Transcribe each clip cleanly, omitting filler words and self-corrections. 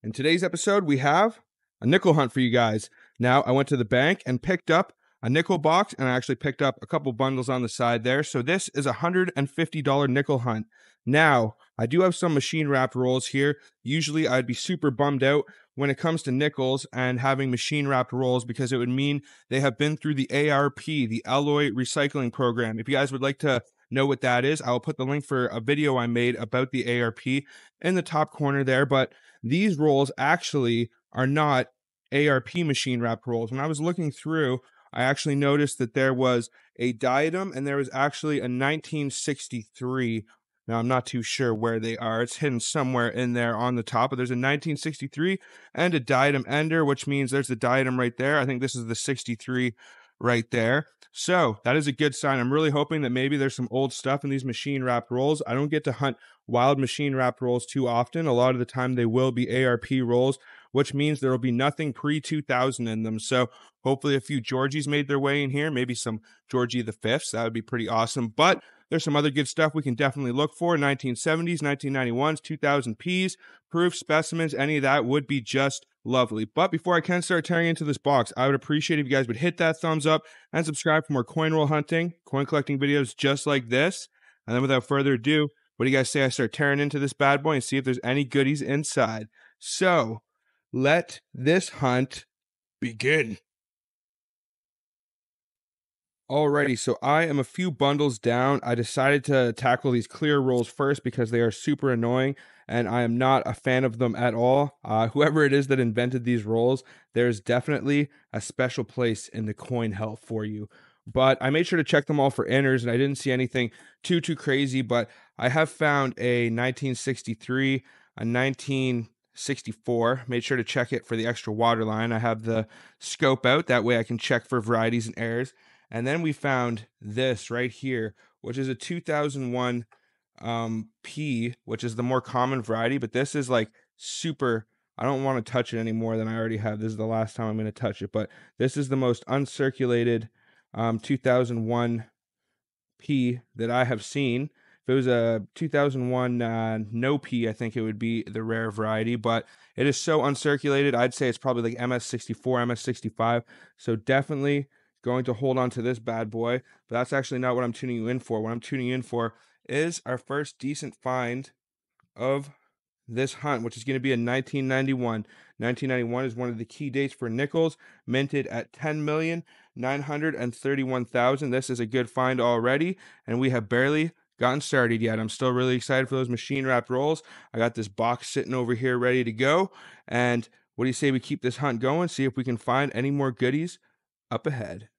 In today's episode, we have a nickel hunt for you guys. Now, I went to the bank and picked up a nickel box, and I actually picked up a couple bundles on the side there. So this is a $150 nickel hunt. Now, I do have some machine wrapped rolls here. Usually, I'd be super bummed out when it comes to nickels and having machine wrapped rolls because it would mean they have been through the ARP, the Alloy Recycling Program. If you guys would like to know what that is, I will put the link for a video I made about the ARP in the top corner there. But these rolls actually are not ARP machine wrapped rolls. When I was looking through, I actually noticed that there was a diadem and there was actually a 1963. Now, I'm not too sure where they are. It's hidden somewhere in there on the top, but there's a 1963 and a diadem ender, which means there's the diadem right there. I think this is the 63 right there. So that is a good sign. I'm really hoping that maybe there's some old stuff in these machine wrapped rolls. I don't get to hunt wild machine wrapped rolls too often. A lot of the time they will be ARP rolls, which means there will be nothing pre-2000 in them. So hopefully a few Georgies made their way in here, maybe some Georgie the Fifths. That would be pretty awesome. But there's some other good stuff we can definitely look for. 1970s, 1991s, 2000 Ps, proof specimens, any of that would be just lovely. But before I can start tearing into this box, I would appreciate if you guys would hit that thumbs up and subscribe for more coin roll hunting, coin collecting videos just like this. And then without further ado, what do you guys say I start tearing into this bad boy and see if there's any goodies inside? So let this hunt begin. Alrighty, so I am a few bundles down. I decided to tackle these clear rolls first because they are super annoying and I am not a fan of them at all. Whoever it is that invented these rolls, there's definitely a special place in the coin hell for you. But I made sure to check them all for inners and I didn't see anything too crazy, but I have found a 1963, a 1964. Made sure to check it for the extra water line. I have the scope out, that way I can check for varieties and errors. And then we found this right here, which is a 2001 P, which is the more common variety, but this is like super, I don't want to touch it any more than I already have. This is the last time I'm going to touch it, but this is the most uncirculated 2001 P that I have seen. If it was a 2001 no P, I think it would be the rare variety, but it is so uncirculated. I'd say it's probably like MS64, MS65. So definitely going to hold on to this bad boy, but that's actually not what I'm tuning you in for. What I'm tuning you in for is our first decent find of this hunt, which is going to be in 1991. 1991 is one of the key dates for nickels, minted at 10,931,000. This is a good find already, and we have barely gotten started yet. I'm still really excited for those machine wrapped rolls. I got this box sitting over here ready to go, and what do you say we keep this hunt going, see if we can find any more goodies up ahead.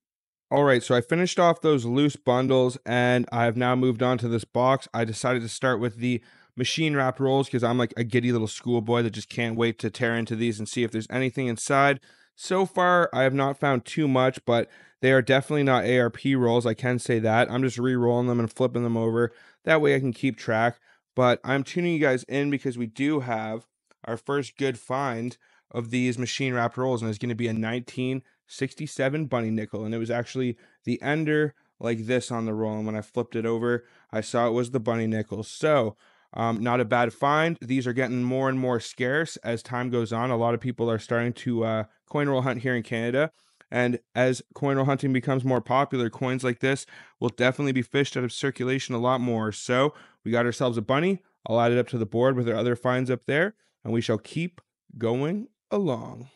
All right, so I finished off those loose bundles and I've now moved on to this box. I decided to start with the machine wrapped rolls because I'm like a giddy little schoolboy that just can't wait to tear into these and see if there's anything inside. So far, I have not found too much, but they are definitely not ARP rolls. I can say that. I'm just re-rolling them and flipping them over. That way I can keep track. But I'm tuning you guys in because we do have our first good find of these machine wrapped rolls, and it's going to be a 1967 bunny nickel, and it was actually the ender like this on the roll, and when I flipped it over I saw it was the bunny nickel. So not a bad find. These are getting more and more scarce as time goes on. A lot of people are starting to coin roll hunt here in Canada, and as coin roll hunting becomes more popular, coins like this will definitely be fished out of circulation a lot more. So we got ourselves a bunny. I'll add it up to the board with our other finds up there, and we shall keep going along.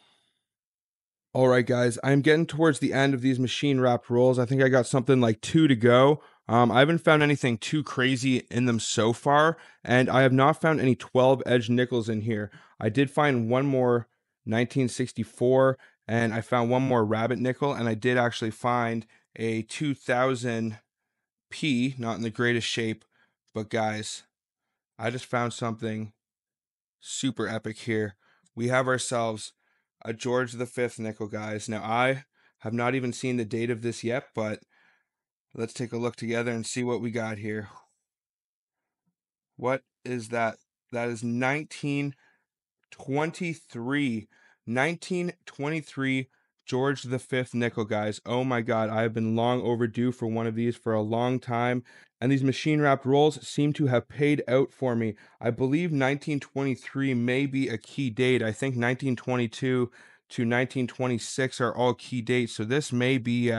All right, guys, I'm getting towards the end of these machine wrapped rolls. I think I got something like 2 to go. I haven't found anything too crazy in them so far, and I have not found any 12 edge nickels in here. I did find one more 1964, and I found one more rabbit nickel, and I did actually find a 2000 P, not in the greatest shape, but guys, I just found something super epic here. We have ourselves a George V nickel, guys. Now, I have not even seen the date of this yet, but let's take a look together and see what we got here. What is that? That is 1923. 1923 George V nickel, guys. Oh my God, I have been long overdue for one of these for a long time, and these machine wrapped rolls seem to have paid out for me. I believe 1923 may be a key date. I think 1922 to 1926 are all key dates. So this may be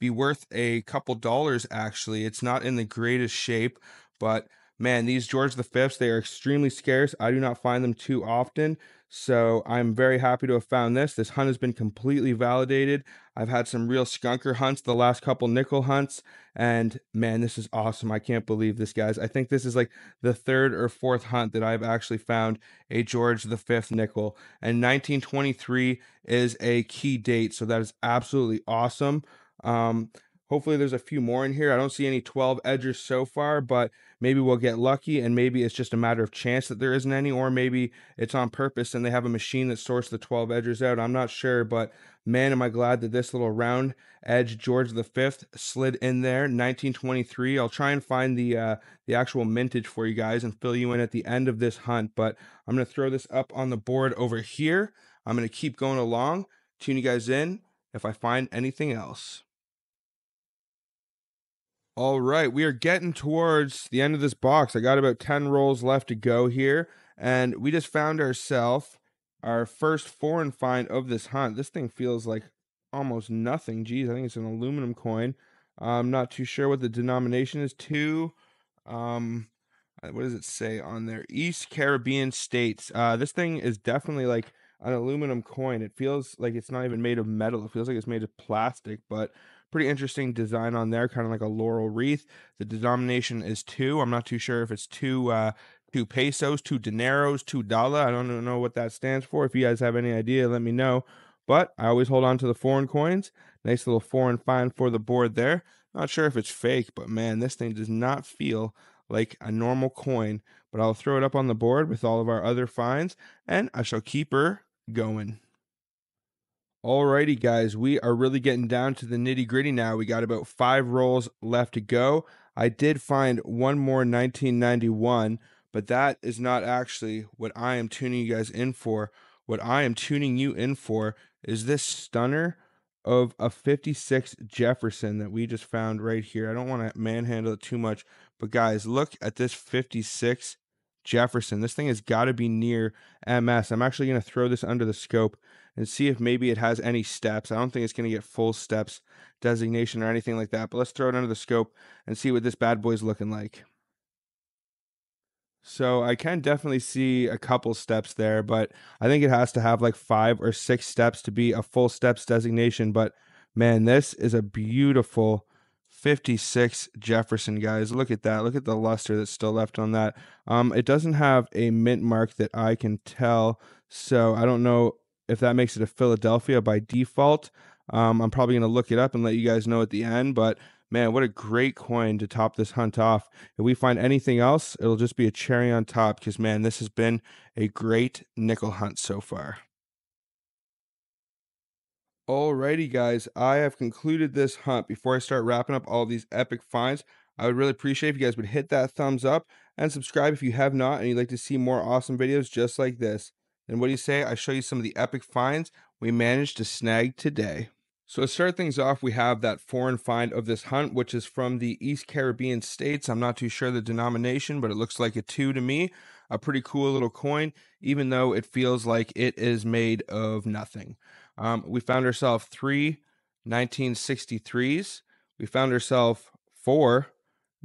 worth a couple dollars actually. It's not in the greatest shape, but man, these George V, they are extremely scarce. I do not find them too often. So I'm very happy to have found this. This hunt has been completely validated. I've had some real skunker hunts the last couple nickel hunts, and man, this is awesome. I can't believe this, guys. I think this is like the third or fourth hunt that I've actually found a George V nickel, and 1923 is a key date, so that is absolutely awesome. Um, Hopefully there's a few more in here. I don't see any 12 edgers so far, but maybe we'll get lucky, and maybe it's just a matter of chance that there isn't any, or maybe it's on purpose and they have a machine that sorts the 12 edgers out. I'm not sure, but man, am I glad that this little round edge George V slid in there. 1923. I'll try and find the actual mintage for you guys and fill you in at the end of this hunt, but I'm going to throw this up on the board over here. I'm going to keep going along, tune you guys in if I find anything else. All right, we are getting towards the end of this box. I got about 10 rolls left to go here, and we just found ourselves our first foreign find of this hunt. This thing feels like almost nothing. Geez, I think it's an aluminum coin. I'm not too sure what the denomination is. Um, what does it say on there? East Caribbean states. This thing is definitely like an aluminum coin. It feels like it's not even made of metal. It feels like it's made of plastic, but pretty interesting design on there, kind of like a laurel wreath. The denomination is 2. I'm not too sure if it's 2 pesos, 2 dineros, 2 dollar. I don't know what that stands for. If you guys have any idea, let me know. But I always hold on to the foreign coins. Nice little foreign find for the board there. Not sure if it's fake, but man, this thing does not feel like a normal coin. But I'll throw it up on the board with all of our other finds, and I shall keep her going. Alrighty, guys, we are really getting down to the nitty gritty now. We got about 5 rolls left to go. I did find one more 1991, but that is not actually what I am tuning you guys in for. What I am tuning you in for is this stunner of a 56 Jefferson that we just found right here. I don't want to manhandle it too much, but guys, look at this 56 Jefferson. This thing has got to be near MS. I'm actually going to throw this under the scope and see if maybe it has any steps. I don't think it's going to get full steps designation or anything like that, but let's throw it under the scope and see what this bad boy's looking like. So I can definitely see a couple steps there, but I think it has to have like 5 or 6 steps to be a full steps designation. But man, this is a beautiful 56 Jefferson, guys. Look at that. Look at the luster that's still left on that. It doesn't have a mint mark that I can tell, so I don't know if that makes it a Philadelphia by default. I'm probably going to look it up and let you guys know at the end, but man, what a great coin to top this hunt off. If we find anything else, it'll just be a cherry on top because, man, this has been a great nickel hunt so far. Alrighty, guys, I have concluded this hunt. Before I start wrapping up all these epic finds, I would really appreciate if you guys would hit that thumbs up and subscribe if you have not and you'd like to see more awesome videos just like this. And what do you say? I show you some of the epic finds we managed to snag today. So to start things off, we have that foreign find of this hunt, which is from the East Caribbean states. I'm not too sure the denomination, but it looks like a 2 to me. A pretty cool little coin, even though it feels like it is made of nothing. We found ourselves 3 1963s. We found ourselves 4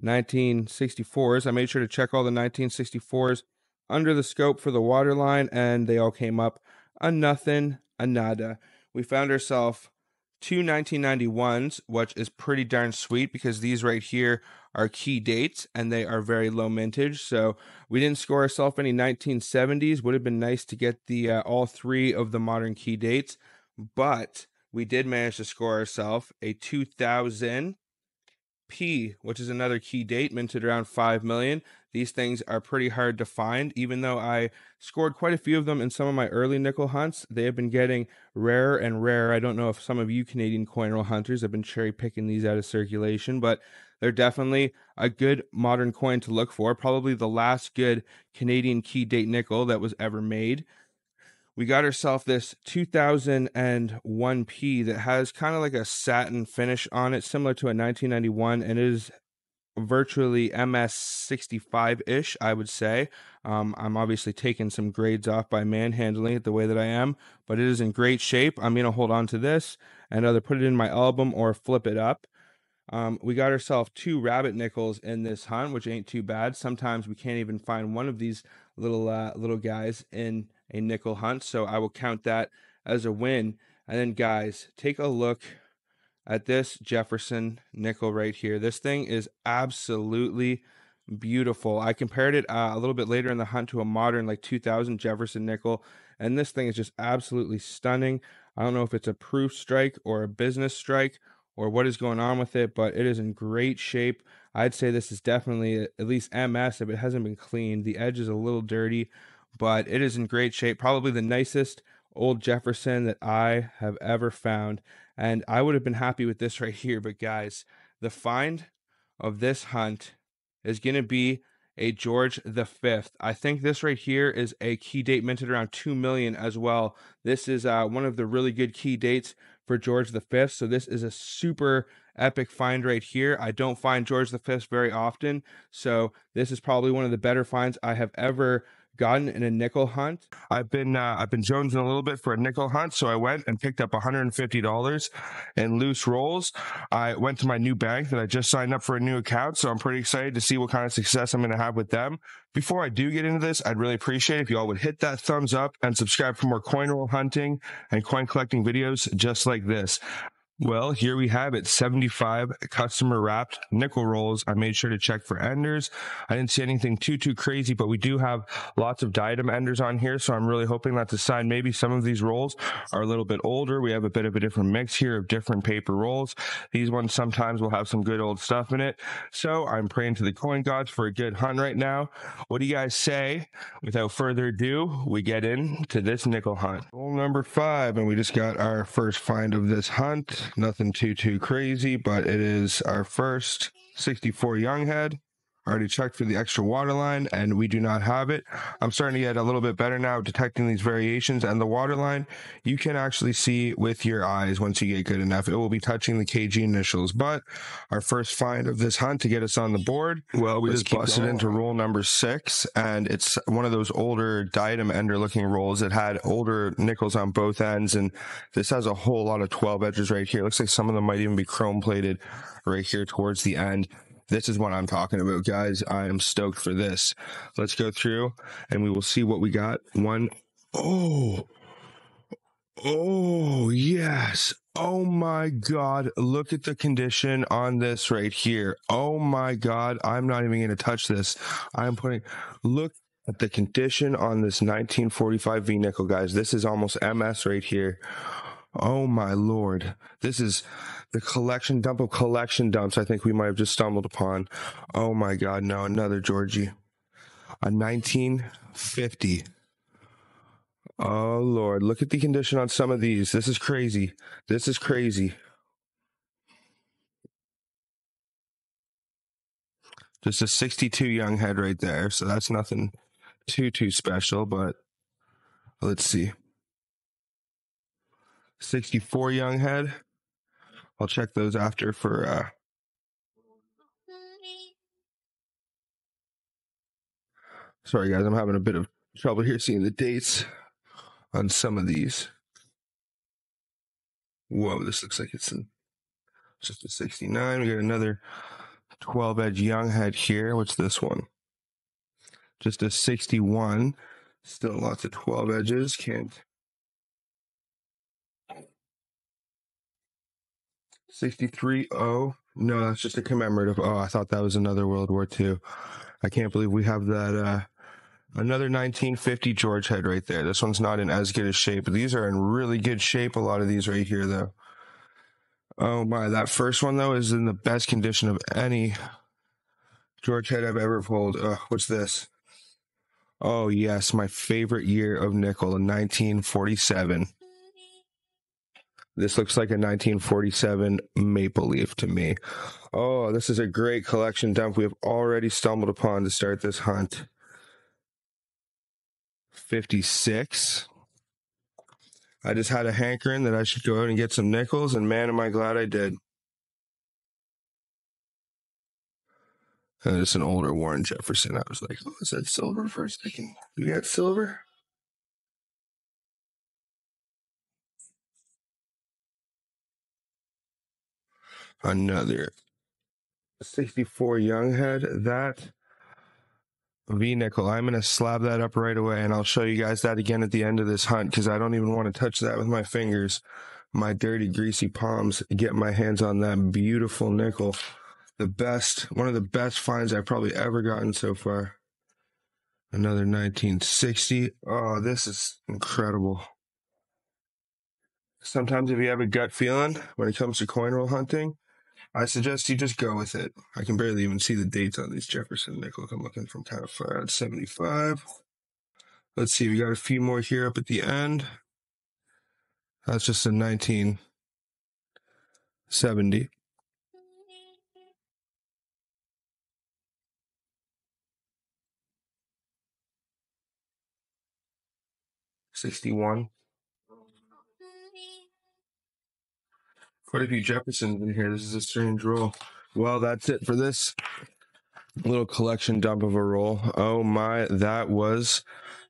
1964s. I made sure to check all the 1964s under the scope for the waterline, and they all came up a nothing, a nada. We found ourselves 2 1991s, which is pretty darn sweet because these right here are key dates and they are very low mintage. So we didn't score ourselves any 1970s. Would have been nice to get the all 3 of the modern key dates, but we did manage to score ourselves a 2000 P, which is another key date, minted around 5 million. These things are pretty hard to find. Even though I scored quite a few of them in some of my early nickel hunts, they have been getting rarer and rarer. I don't know if some of you Canadian coin roll hunters have been cherry picking these out of circulation, but they're definitely a good modern coin to look for. Probably the last good Canadian key date nickel that was ever made. We got ourselves this 2001P that has kind of like a satin finish on it, similar to a 1991, and it is virtually MS65-ish, I would say. I'm obviously taking some grades off by manhandling it the way that I am, but it is in great shape. I'm going to hold on to this and either put it in my album or flip it up. We got ourselves 2 rabbit nickels in this hunt, which ain't too bad. Sometimes we can't even find one of these little guys in a nickel hunt, so I will count that as a win. And then, guys, take a look at this Jefferson nickel right here. This thing is absolutely beautiful. I compared it a little bit later in the hunt to a modern like 2000 Jefferson nickel, and this thing is just absolutely stunning. I don't know if it's a proof strike or a business strike or what is going on with it, but it is in great shape. I'd say this is definitely at least MS if it hasn't been cleaned. The edge is a little dirty, but it is in great shape. Probably the nicest old Jefferson that I have ever found. And I would have been happy with this right here. But guys, the find of this hunt is going to be a George V. I think this right here is a key date minted around 2 million as well. This is one of the really good key dates for George V. So this is a super epic find right here. I don't find George V very often. So this is probably one of the better finds I have ever gotten in a nickel hunt. I've been jonesing a little bit for a nickel hunt, so I went and picked up $150 in loose rolls. I went to my new bank that I just signed up for a new account, so I'm pretty excited to see what kind of success I'm going to have with them. Before I do get into this, I'd really appreciate it if you all would hit that thumbs up and subscribe for more coin roll hunting and coin collecting videos just like this. Well, here we have it, 75 customer wrapped nickel rolls. I made sure to check for enders. I didn't see anything too crazy, but we do have lots of diadem enders on here, so I'm really hoping that's a sign maybe some of these rolls are a little bit older. We have a bit of a different mix here of different paper rolls. These ones sometimes will have some good old stuff in it, so I'm praying to the coin gods for a good hunt right now. What do you guys say? Without further ado, we get into this nickel hunt. Roll number 5, and we just got our first find of this hunt. Nothing too crazy, but it is our first 64 young head. Already checked for the extra water line, and we do not have it. I'm starting to get a little bit better now detecting these variations, and the water line you can actually see with your eyes once you get good enough. It will be touching the KG initials, but our first find of this hunt to get us on the board. Well, we just busted into roll number 6, and it's one of those older diadem ender looking rolls. It had older nickels on both ends, and this has a whole lot of 12 edges right here. Looks like some of them might even be chrome plated right here towards the end. This is what I'm talking about, guys. I am stoked for this. Let's go through and we will see what we got. Oh, yes. Oh my God. Look at the condition on this right here. Oh my God. I'm not even going to touch this. Look at the condition on this 1945 V nickel, guys. This is almost MS right here. Oh my Lord. This is the collection dump of collection dumps I think we might have just stumbled upon. Oh my God, no, another Georgie. A 1950. Oh Lord, look at the condition on some of these. This is crazy. This is crazy. Just a 62 young head right there, so that's nothing too special, but let's see. 64 young head. I'll check those after for sorry guys, I'm having a bit of trouble here seeing the dates on some of these. Whoa, this looks like it's just a 69. We got another 12 edge young head here. What's this one? Just a 61. Still lots of 12 edges. Can't. 63. Oh, no, that's just a commemorative. Oh, I thought that was another World War II. I can't believe we have that. Another 1950 George head right there. This one's not in as good a shape, but these are in really good shape. A lot of these right here, though. Oh my, that first one, though, is in the best condition of any George head I've ever pulled. What's this? Oh, yes, my favorite year of nickel in 1947. This looks like a 1947 maple leaf to me. Oh, this is a great collection dump we have already stumbled upon to start this hunt. 56. I just had a hankering that I should go out and get some nickels, and man, am I glad I did. And it's an older Warren Jefferson. I was like, oh, is that silver for a second? We got silver? Another 64 young head. That V nickel. I'm going to slab that up right away, and I'll show you guys that again at the end of this hunt because I don't even want to touch that with my fingers. My dirty, greasy palms get my hands on that beautiful nickel. The best, one of the best finds I've probably ever gotten so far. Another 1960. Oh, this is incredible. Sometimes if you have a gut feeling when it comes to coin roll hunting, I suggest you just go with it. I can barely even see the dates on these Jefferson nickels. I'm looking from kind of far out. 75. Let's see, we got a few more here up at the end. That's just a 1970. $61. Quite a few Jeffersons in here. This is a strange roll. Well, that's it for this little collection dump of a roll. Oh my, that was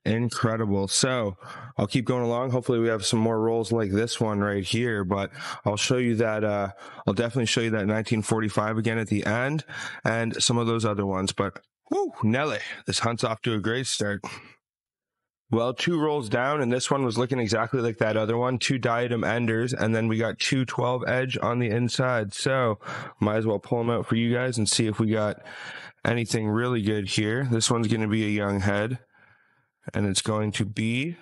incredible. So I'll keep going along. Hopefully we have some more rolls like this one right here, but I'll show you that I'll definitely show you that 1945 again at the end and some of those other ones. But whoo, Nelly, this hunt's off to a great start. Well, 2 rolls down, and this one was looking exactly like that other one. 2 diadem enders, and then we got 2 12 edge on the inside. So might as well pull them out for you guys and see if we got anything really good here. This one's going to be a young head, and it's going to be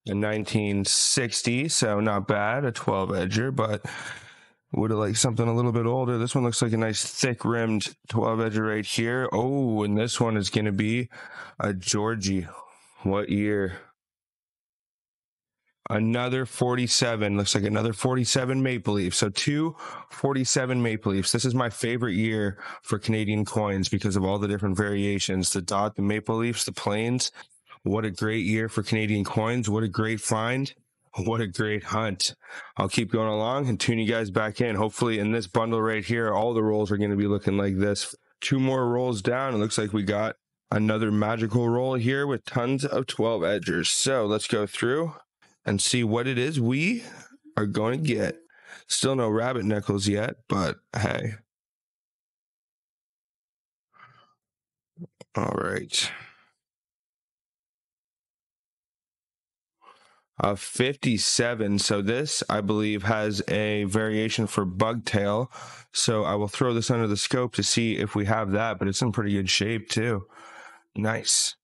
a 1960, so not bad, a 12 edger, but would have liked something a little bit older. This one looks like a nice thick rimmed 12 edger right here. Oh, and this one is going to be a Georgie. What year? Another 47. Looks like another 47 Maple Leaf. So 2 47 Maple Leafs. This is my favorite year for Canadian coins because of all the different variations. The dot, the Maple Leafs, the plains. What a great year for Canadian coins. What a great find. What a great hunt. I'll keep going along and tune you guys back in. Hopefully in this bundle right here, all the rolls are going to be looking like this. 2 more rolls down. It looks like we got another magical roll here with tons of 12 edgers. So let's go through and see what it is we are going to get. Still no rabbit nickels yet, but hey. All right. A 57. So this, I believe, has a variation for bugtail. So I will throw this under the scope to see if we have that, but it's in pretty good shape too. Nice.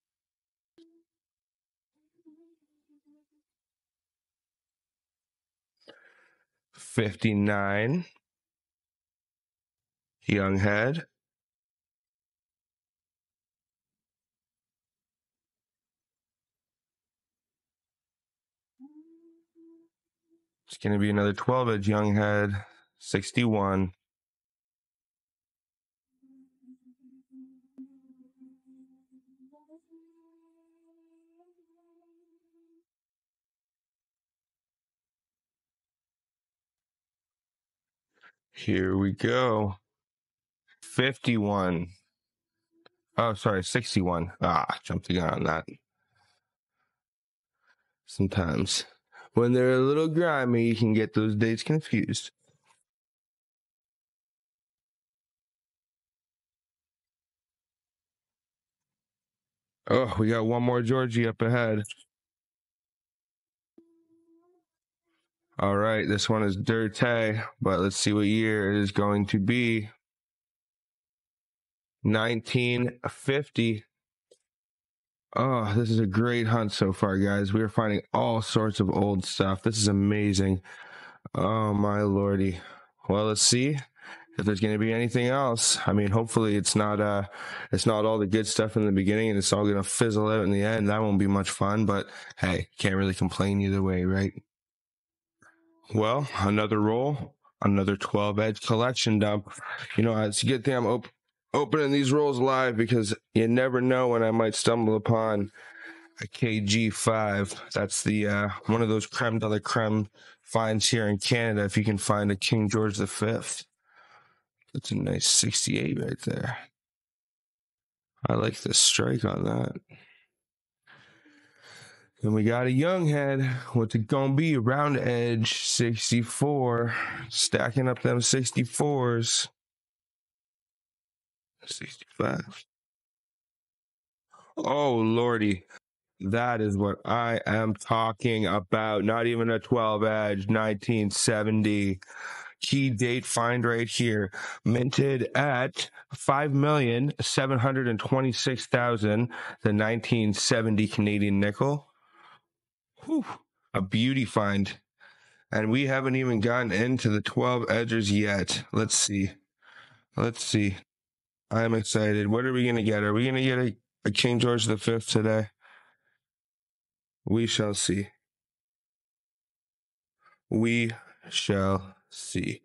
$59. Young head. It's going to be another 12 edge young head. 61. Here we go. 51. Oh, sorry, 61. Ah, jumped the gun on that. Sometimes when they're a little grimy, you can get those dates confused. Oh, we got one more Georgie up ahead. All right, this one is dirty, but let's see what year it is going to be. 1950. Oh, this is a great hunt so far, guys. We are finding all sorts of old stuff. This is amazing. Oh, my lordy. Well, let's see if there's going to be anything else. I mean, hopefully it's not all the good stuff in the beginning and it's all going to fizzle out in the end. That won't be much fun, but hey, can't really complain either way, right? Well, another roll, another 12 edge collection dump. You know, it's a good thing I'm opening these rolls live because you never know when I might stumble upon a KG5. That's the one of those creme de la creme finds here in Canada. If you can find a King George V, that's a nice 68 right there. I like the strike on that. And we got a young head. What's it gonna be? Round edge 64. Stacking up them 64s. 65. Oh lordy. That is what I am talking about. Not even a 12 edge, 1970. Key date find right here. Minted at 5,726,000. The 1970 Canadian nickel. Whew, a beauty find. And we haven't even gotten into the 12 edgers yet. Let's see. I'm excited. What are we going to get? Are we going to get a King George V today? We shall see. We shall see.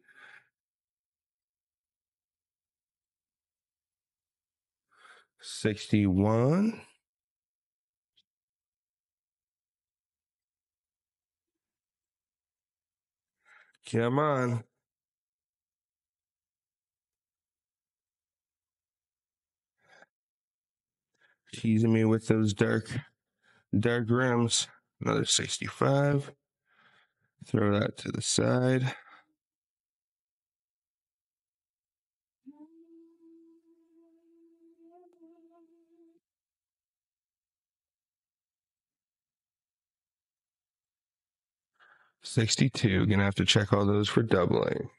$61. Come on. Teasing me with those dark rims. Another 65. Throw that to the side. $62. Gonna have to check all those for doubling.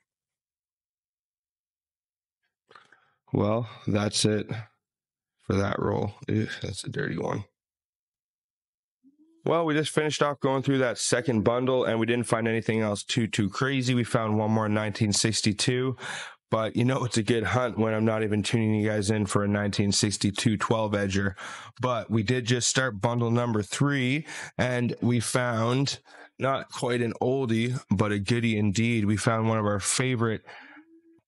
Well, that's it for that roll. Ew, that's a dirty one. Well, we just finished off going through that second bundle, and we didn't find anything else too crazy. We found one more 1962, but you know it's a good hunt when I'm not even tuning you guys in for a 1962 12-edger. But we did just start bundle number 3, and we found not quite an oldie, but a goodie indeed. We found one of our favorite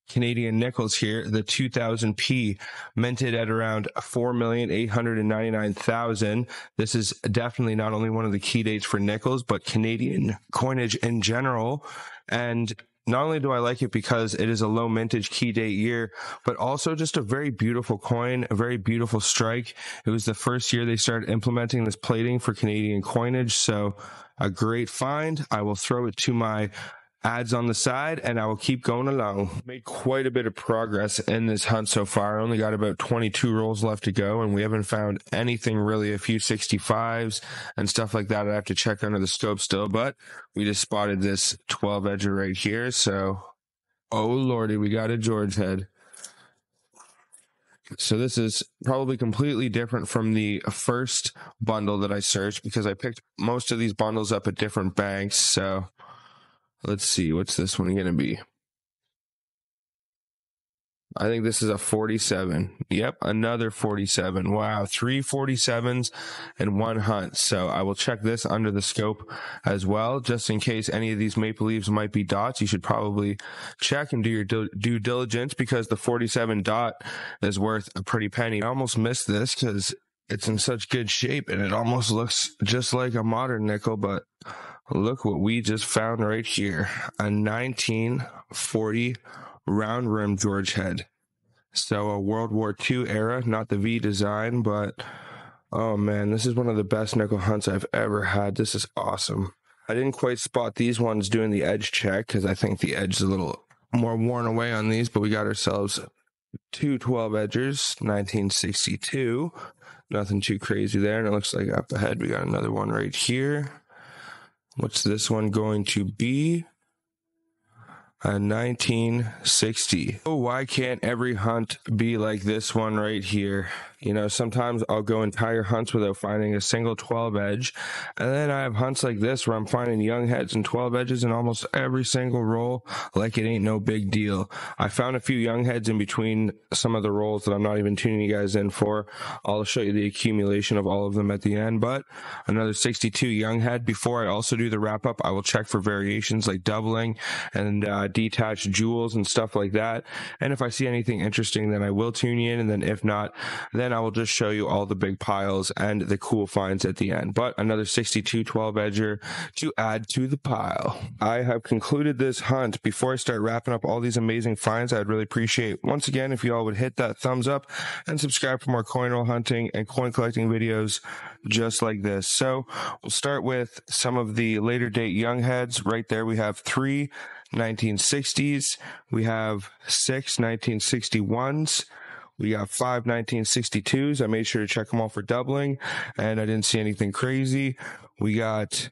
Canadian nickels here, the 2000p, minted at around 4,899,000. This is definitely not only one of the key dates for nickels, but Canadian coinage in general. And not only do I like it because it is a low mintage key date year, but also just a very beautiful coin, a very beautiful strike. It was the first year they started implementing this plating for Canadian coinage, so a great find. I will throw it to my ads on the side, and I will keep going along. Made quite a bit of progress in this hunt so far. I only got about 22 rolls left to go, and we haven't found anything really. A few 65s and stuff like that I have to check under the scope still, but we just spotted this 12 edger right here, so oh lordy, we got a George head. So this is probably completely different from the first bundle that I searched, because I picked most of these bundles up at different banks. So let's see, what's this one going to be? I think this is a 47. Yep, another 47. Wow, 3 47s and 1 hunt. So I will check this under the scope as well, just in case any of these maple leaves might be dots. You should probably check and do your due diligence, because the 47 dot is worth a pretty penny. I almost missed this because it's in such good shape, and it almost looks just like a modern nickel, but look what we just found right here. A 1940 round rim George head. So a World War II era, not the V design, but oh man, this is one of the best nickel hunts I've ever had. This is awesome. I didn't quite spot these ones doing the edge check, because I think the edge is a little more worn away on these, but we got ourselves 2 12 edgers, 1962. Nothing too crazy there. And it looks like up ahead we got another one right here. What's this one going to be? A 1960. Oh, why can't every hunt be like this one right here? You know, sometimes I'll go entire hunts without finding a single 12 edge. And then I have hunts like this where I'm finding young heads and 12 edges in almost every single roll, like it ain't no big deal. I found a few young heads in between some of the rolls that I'm not even tuning you guys in for. I'll show you the accumulation of all of them at the end, but another 62 young head. Before I also do the wrap up, I will check for variations like doubling and detached jewels and stuff like that. And if I see anything interesting, then I will tune you in. And then if not, then then I will just show you all the big piles and the cool finds at the end. But another 62 12 edger to add to the pile. I have concluded this hunt. Before I start wrapping up all these amazing finds, I'd really appreciate, once again, if you all would hit that thumbs up and subscribe for more coin roll hunting and coin collecting videos just like this. So we'll start with some of the later date young heads. Right there we have 3 1960s, we have 6 1961s, we got 5 1962s. I made sure to check them all for doubling, and I didn't see anything crazy. We got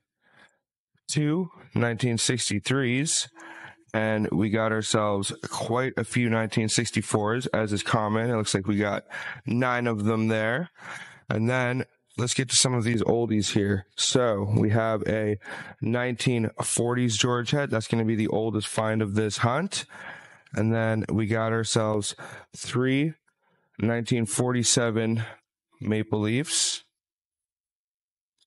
2 1963s, and we got ourselves quite a few 1964s, as is common. It looks like we got 9 of them there. And then let's get to some of these oldies here. So we have a 1940s George head. That's going to be the oldest find of this hunt. And then we got ourselves 3 1947 Maple Leafs.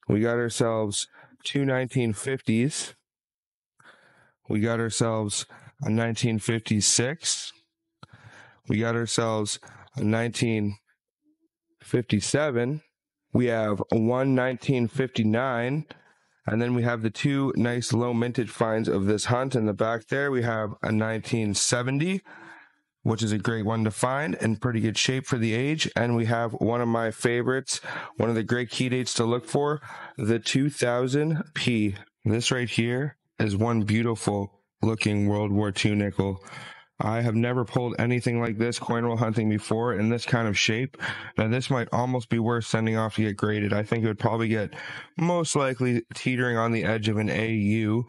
We got ourselves 2 1950s. We got ourselves a 1956. We got ourselves a 1957. We have 1 1959. And then we have the 2 nice low mintage finds of this hunt. In the back there, we have a 1970, which is a great one to find in pretty good shape for the age. And we have one of my favorites, one of the great key dates to look for, the 2000p. This right here is one beautiful looking World War II nickel. I have never pulled anything like this coin roll hunting before in this kind of shape. Now this might almost be worth sending off to get graded. I think it would probably get most likely teetering on the edge of an AU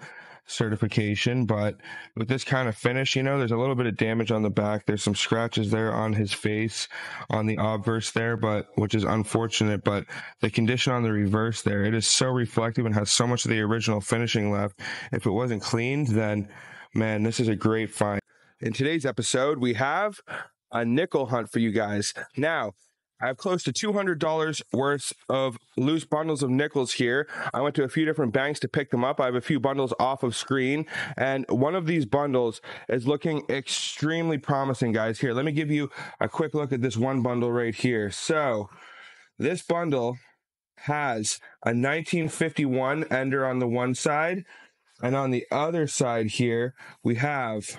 certification, but with this kind of finish, you know, there's a little bit of damage on the back. There's some scratches there on his face, on the obverse there, but which is unfortunate. But the condition on the reverse there, it is so reflective and has so much of the original finishing left. If it wasn't cleaned, then man, this is a great find. In today's episode, we have a nickel hunt for you guys. Now, I have close to $200 worth of loose bundles of nickels here. I went to a few different banks to pick them up. I have a few bundles off of screen, and one of these bundles is looking extremely promising, guys. Here, let me give you a quick look at this one bundle right here. So, this bundle has a 1951 ender on the one side, and on the other side here, we have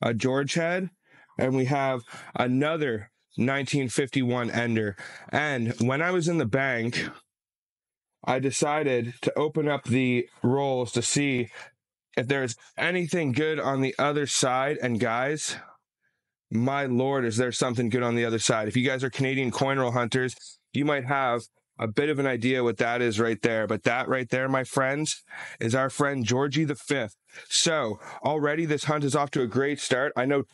a George head, and we have another 1951 ender. And when I was in the bank, I decided to open up the rolls to see if there's anything good on the other side. And guys, my lord, is there something good on the other side. If you guys are Canadian coin roll hunters, you might have a bit of an idea what that is right there. But that right there, my friends, is our friend Georgie V. So already this hunt is off to a great start. I know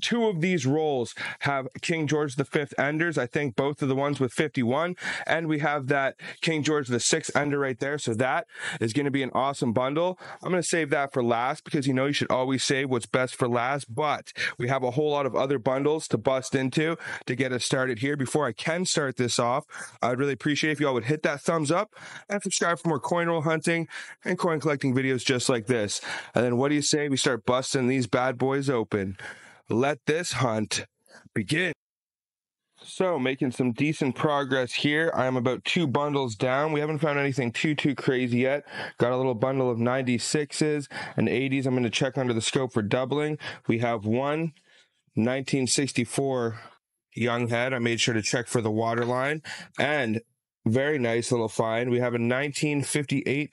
2 of these rolls have King George V enders. I think both of the ones with 51, and we have that King George VI ender right there. So that is going to be an awesome bundle. I'm going to save that for last because, you know, you should always save what's best for last. But we have a whole lot of other bundles to bust into to get us started here. Before I can start this off, I'd really appreciate if you all would hit that thumbs up and subscribe for more coin roll hunting and coin collecting videos just like this. And then what do you say we start busting these bad boys open? Let this hunt begin. So, making some decent progress here. I am about 2 bundles down. We haven't found anything too crazy yet. Got a little bundle of 96s and 80s. I'm going to check under the scope for doubling. We have 1 1964 young head. I made sure to check for the water line. And very nice little find. We have a 1958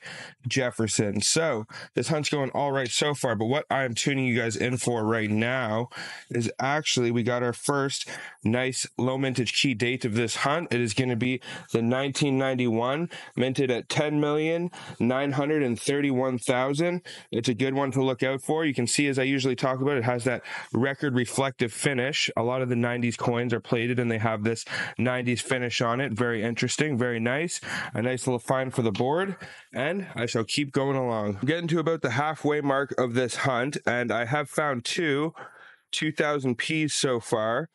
Jefferson. So this hunt's going all right so far, but what I'm tuning you guys in for right now is actually we got our first nice low mintage key date of this hunt. It is going to be the 1991 minted at 10,931,000. It's a good one to look out for. You can see, as I usually talk about, it has that record reflective finish. A lot of the 90s coins are plated and they have this 90s finish on it. Very interesting. Very nice. A nice little find for the board, and I shall keep going along. I'm getting to about the halfway mark of this hunt, and I have found 2 2000Ps so far,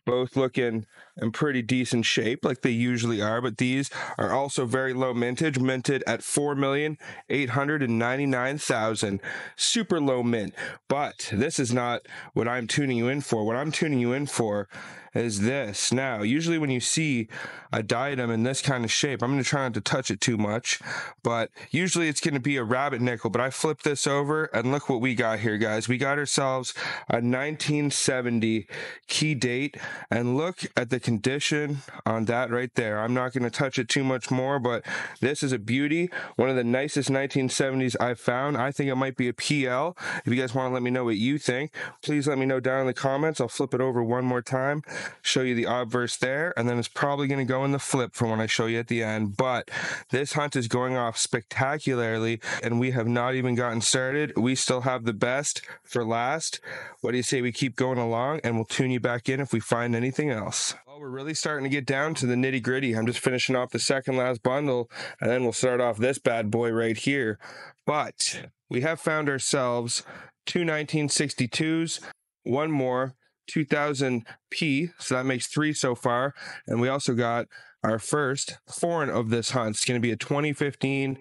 both looking in pretty decent shape like they usually are, but these are also very low mintage, minted at 4,899,000. Super low mint. But this is not what I'm tuning you in for. What I'm tuning you in for is this. Now, usually when you see a diadem in this kind of shape, I'm going to try not to touch it too much, but usually it's going to be a rabbit nickel. But I flipped this over and look what we got here, guys. We got ourselves a 1970 key date, and look at the condition on that right there. I'm not going to touch it too much more, but this is a beauty. One of the nicest 1970s I've found. I think it might be a PL. If you guys want to let me know what you think, please let me know down in the comments. I'll flip it over one more time, show you the obverse there, and then it's probably going to go in the flip for when I show you at the end. But this hunt is going off spectacularly, and we have not even gotten started. We still have the best for last. What do you say we keep going along, and we'll tune you back in if we find anything else? Well, we're really starting to get down to the nitty gritty. I'm just finishing off the second last bundle, and then we'll start off this bad boy right here. But we have found ourselves two 1962s, one more 2000p, so that makes 3 so far, and we also got our first foreign of this hunt. It's going to be a 2015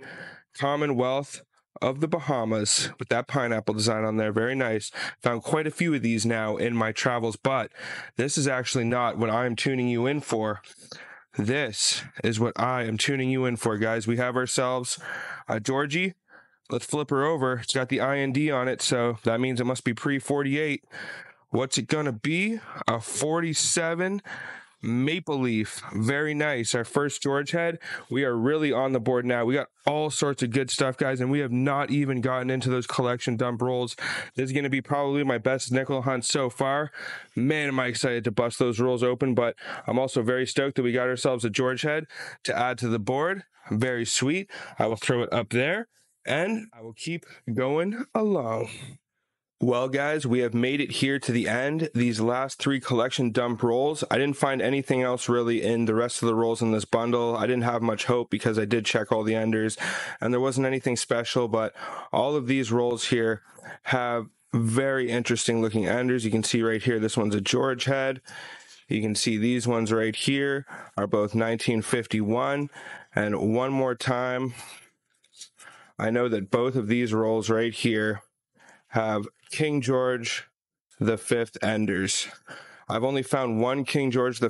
Commonwealth of the Bahamas with that pineapple design on there. Very nice. Found quite a few of these now in my travels, but this is actually not what I'm tuning you in for. This is what I am tuning you in for, guys. We have ourselves a Georgie. Let's flip her over. It's got the IND on it, so that means it must be pre-48. What's it gonna be? A 47 Maple Leaf. Very nice. Our first George head. We are really on the board now. We got all sorts of good stuff, guys, and we have not even gotten into those collection dump rolls. This is going to be probably my best nickel hunt so far. Man, am I excited to bust those rolls open, but I'm also very stoked that we got ourselves a George head to add to the board. Very sweet. I will throw it up there, and I will keep going along. Well, guys, we have made it here to the end. These last 3 collection dump rolls, I didn't find anything else really in the rest of the rolls in this bundle. I didn't have much hope because I did check all the enders, and there wasn't anything special, but all of these rolls here have very interesting looking enders. You can see right here, this one's a George head. You can see these ones right here are both 1951, and one more time, I know that both of these rolls right here have King George V enders. I've only found one King George V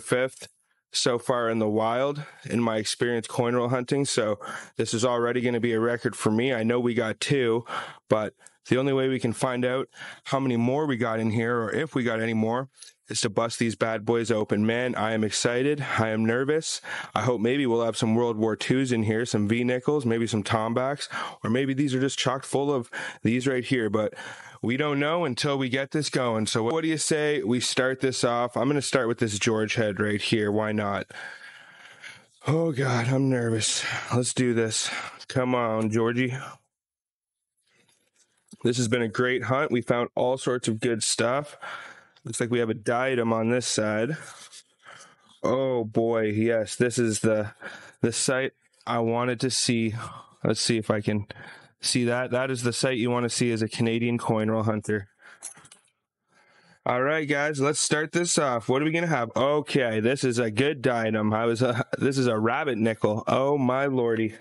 so far in the wild in my experience coin roll hunting, so this is already going to be a record for me. I know we got 2, but the only way we can find out how many more we got in here, or if we got any more, is to bust these bad boys open. Man, I am excited. I am nervous. I hope maybe we'll have some World War IIs in here, some V-nickels, maybe some Tombacks, or maybe these are just chock full of these right here, but we don't know until we get this going. So what do you say we start this off? I'm going to start with this George head right here. Why not? Oh, God, I'm nervous. Let's do this. Come on, Georgie. This has been a great hunt. We found all sorts of good stuff. Looks like we have a diadem on this side. Oh boy, yes, this is the site I wanted to see. Let's see if I can see that. That is the site you want to see as a Canadian coin roll hunter. All right, guys, let's start this off. What are we gonna have? Okay, this is a good diadem. This is a rabbit nickel. Oh my lordy.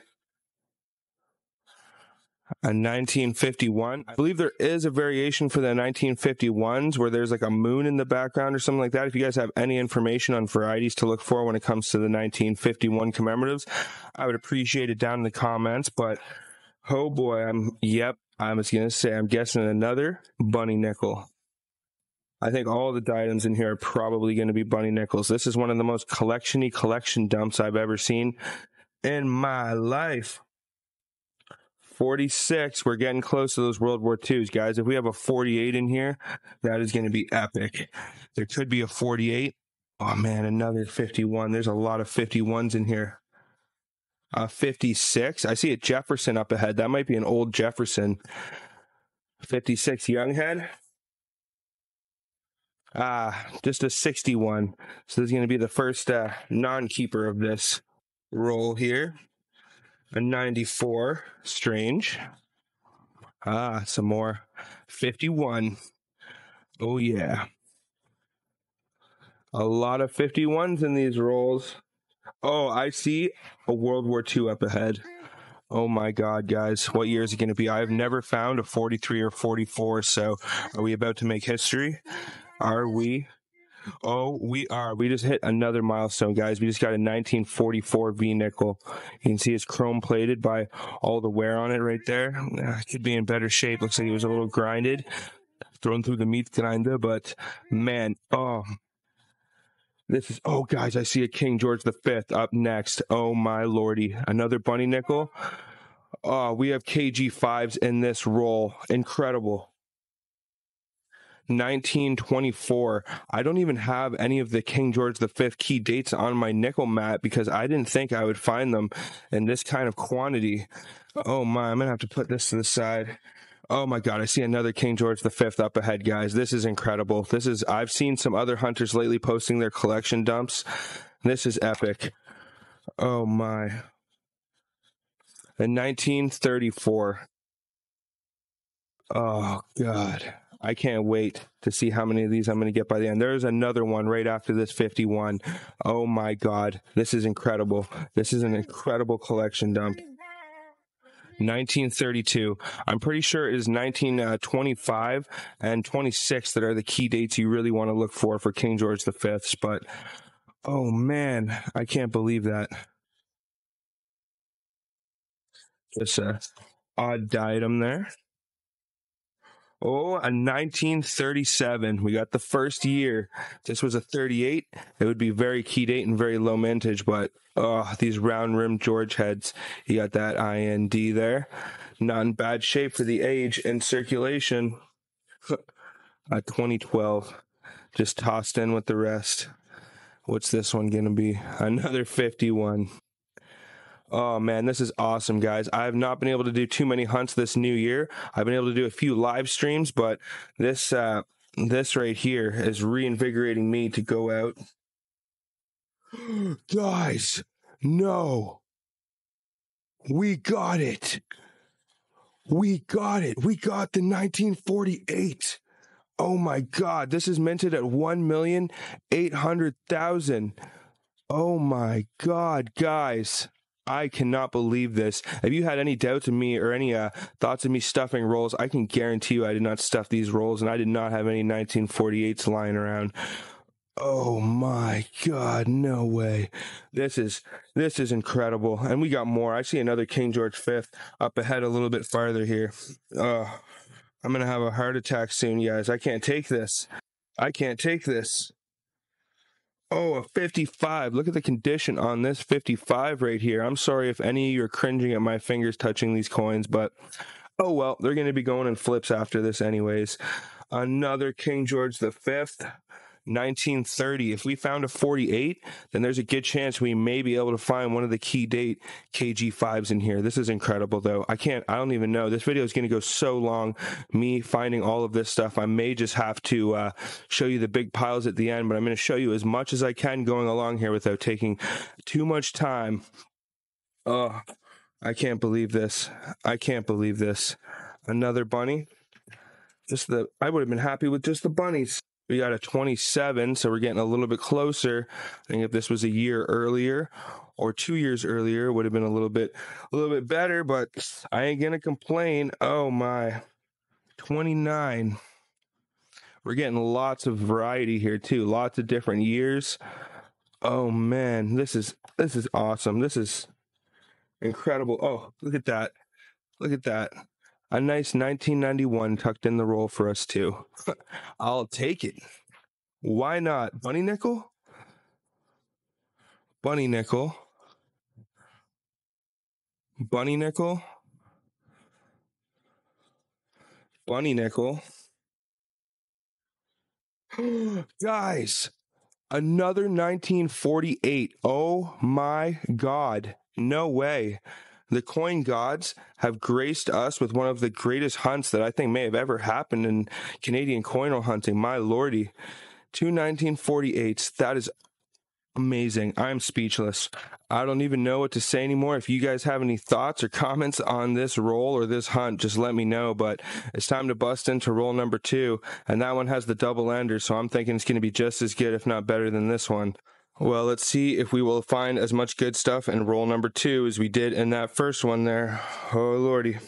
A 1951. I believe there is a variation for the 1951s where there's like a moon in the background or something like that. If you guys have any information on varieties to look for when it comes to the 1951 commemoratives, I would appreciate it down in the comments. But oh boy, I was gonna say, I'm guessing another bunny nickel. I think all the diadems in here are probably going to be bunny nickels. This is one of the most collection-y collection dumps I've ever seen in my life. 46, we're getting close to those World War IIs, guys. If we have a 48 in here, that is going to be epic. There could be a 48. Oh, man, another 51. There's a lot of 51s in here. 56. I see a Jefferson up ahead. That might be an old Jefferson. 56 young head. Just a 61. So this is going to be the first non-keeper of this roll here. A 94, strange. Some more. 51. Oh, yeah. A lot of 51s in these rolls. Oh, I see a World War II up ahead. Oh my God, guys. What year is it going to be? I've never found a 43 or 44, so are we about to make history? Are we? Oh, we are. We just hit another milestone, guys. We just got a 1944 V-nickel. You can see it's chrome plated by all the wear on it right there. Could be in better shape. Looks like it was a little grinded, thrown through the meat grinder, but man, oh, this is, oh, guys, I see a King George V up next. Oh, my lordy. Another bunny nickel. Oh, we have KG5s in this roll. Incredible. 1924. I don't even have any of the King George V key dates on my nickel mat because I didn't think I would find them in this kind of quantity. Oh, my. I'm going to have to put this to the side. Oh my God, I see another King George V up ahead, guys. This is incredible. I've seen some other hunters lately posting their collection dumps. This is epic. Oh my. In 1934. Oh God. I can't wait to see how many of these I'm going to get by the end. There's another one right after this 51. Oh my God. This is incredible. This is an incredible collection dump. 1932. I'm pretty sure it is 1925 and 26 that are the key dates you really want to look for King George V's. But, oh man, I can't believe that. Just a odd item there. Oh, a 1937. We got the first year. If this was a 38, it would be very key date and very low mintage, but these round rim George heads. You got that IND there. Not in bad shape for the age and circulation. 2012. Just tossed in with the rest. What's this one going to be? Another 51. Oh man, this is awesome, guys. I have not been able to do too many hunts this new year. I've been able to do a few live streams, but this right here is reinvigorating me to go out. Guys, no. We got it. We got it. We got the 1948. Oh my God, this is minted at 1,800,000. Oh my God, guys. I cannot believe this. If you had any doubts of me or any thoughts of me stuffing rolls, I can guarantee you I did not stuff these rolls, and I did not have any 1948s lying around. Oh my God, no way. This is incredible. And we got more. I see another King George V up ahead a little bit farther here. I'm going to have a heart attack soon, guys. I can't take this. I can't take this. Oh, a 55. Look at the condition on this 55 right here. I'm sorry if any of you are cringing at my fingers touching these coins, but oh well, they're going to be going in flips after this anyways. Another King George V, 1930. If we found a 48, then there's a good chance we may be able to find one of the key date KG5s in here. This is incredible though. I don't even know. This video is going to go so long, me finding all of this stuff. I may just have to show you the big piles at the end, but I'm going to show you as much as I can going along here without taking too much time. Oh, I can't believe this. I can't believe this. Another bunny. I would have been happy with just the bunnies. We got a 27, so we're getting a little bit closer. I think if this was a year earlier or 2 years earlier, it would have been a little bit better, but I ain't gonna complain. Oh my, 29. We're getting lots of variety here too, lots of different years. Oh man, this is awesome. This is incredible. Oh, look at that. Look at that. A nice 1991 tucked in the roll for us too. I'll take it. Why not? Bunny nickel? Bunny nickel. Bunny nickel. Bunny nickel. Guys, another 1948. Oh my God. No way. The coin gods have graced us with one of the greatest hunts that I think may have ever happened in Canadian coin hunting. My lordy. Two 1948s. That is Amazing. I'm speechless. I don't even know what to say anymore. If you guys have any thoughts or comments on this roll or this hunt, just let me know. But it's time to bust into roll number 2, and that one has the double ender, so I'm thinking it's going to be just as good, if not better than this one. Well, let's see if we will find as much good stuff in roll number 2 as we did in that first one there. Oh, lordy.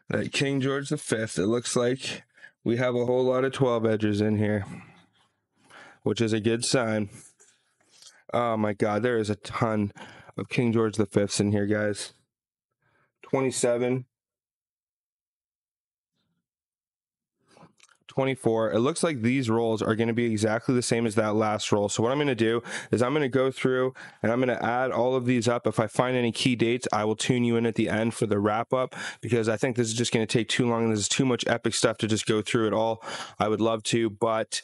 That King George V, it looks like we have a whole lot of 12 edges in here, which is a good sign. Oh my God, there is a ton of King George V's in here, guys. 27, 24. It looks like these rolls are going to be exactly the same as that last roll. So what I'm going to do is I'm going to go through and I'm going to add all of these up. If I find any key dates, I will tune you in at the end for the wrap up, because I think this is just going to take too long and this is too much epic stuff to just go through it all. I would love to, but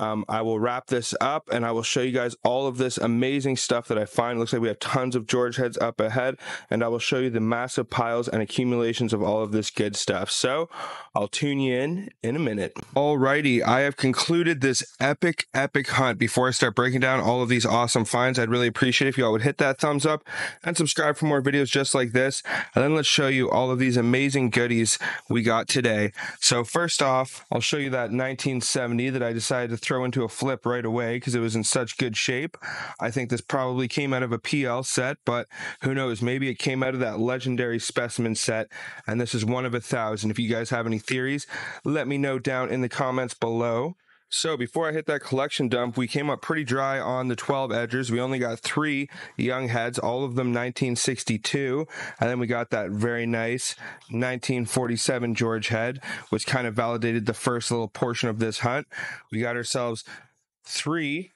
I will wrap this up and I will show you guys all of this amazing stuff that I find. Looks like we have tons of George heads up ahead, and I will show you the massive piles and accumulations of all of this good stuff. So I'll tune you in a minute. Alrighty, I have concluded this epic hunt. Before I start breaking down all of these awesome finds, I'd really appreciate if y'all would hit that thumbs up and subscribe for more videos just like this. And then let's show you all of these amazing goodies we got today. So first off, I'll show you that 1970 that I decided to throw into a flip right away because it was in such good shape. I think this probably came out of a PL set, but who knows, maybe it came out of that legendary specimen set, and this is one of 1,000. If you guys have any theories, let me know down in the comments below. So before I hit that collection dump, we came up pretty dry on the 12 edgers. We only got 3 young heads, all of them 1962. And then we got that very nice 1947 George head, which kind of validated the first little portion of this hunt. We got ourselves 3